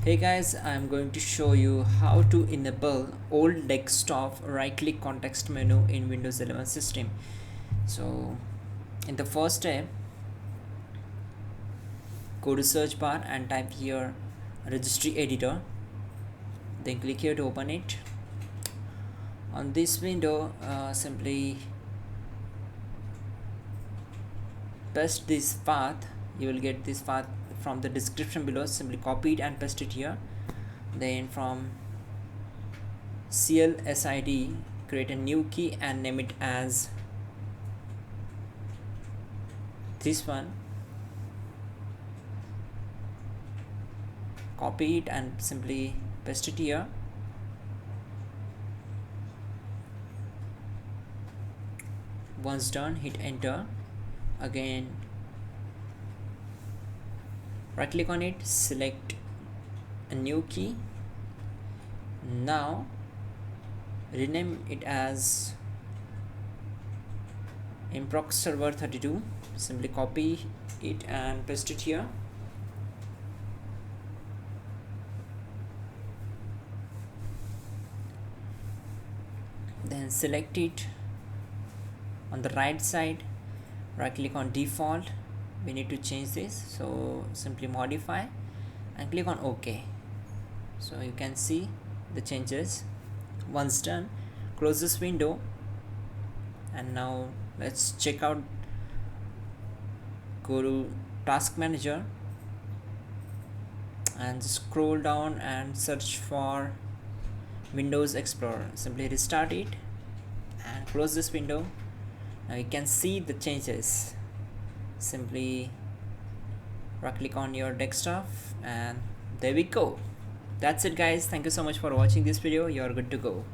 Hey guys, I'm going to show you how to enable old desktop right click context menu in Windows 11 system. So in the first step, go to search bar and type here registry editor, then click here to open it. On this window, simply paste this path. You will get this path from the description below. Simply copy it and paste it here. Then from CLSID, create a new key and name it as this one. Copy it and simply paste it here. Once done, hit enter. Again, right click on it, select a new key. Now rename it as improx server 32. Simply copy it and paste it here. Then select it. On the right side, right click on default. We need to change this, so simply modify and click on OK. So you can see the changes. Once done, close this window, and now let's check out. Go to task manager and scroll down and search for Windows Explorer. Simply restart it and close this window. Now you can see the changes. Simply right click on your desktop and there we go. That's it guys. Thank you so much for watching this video. You're good to go.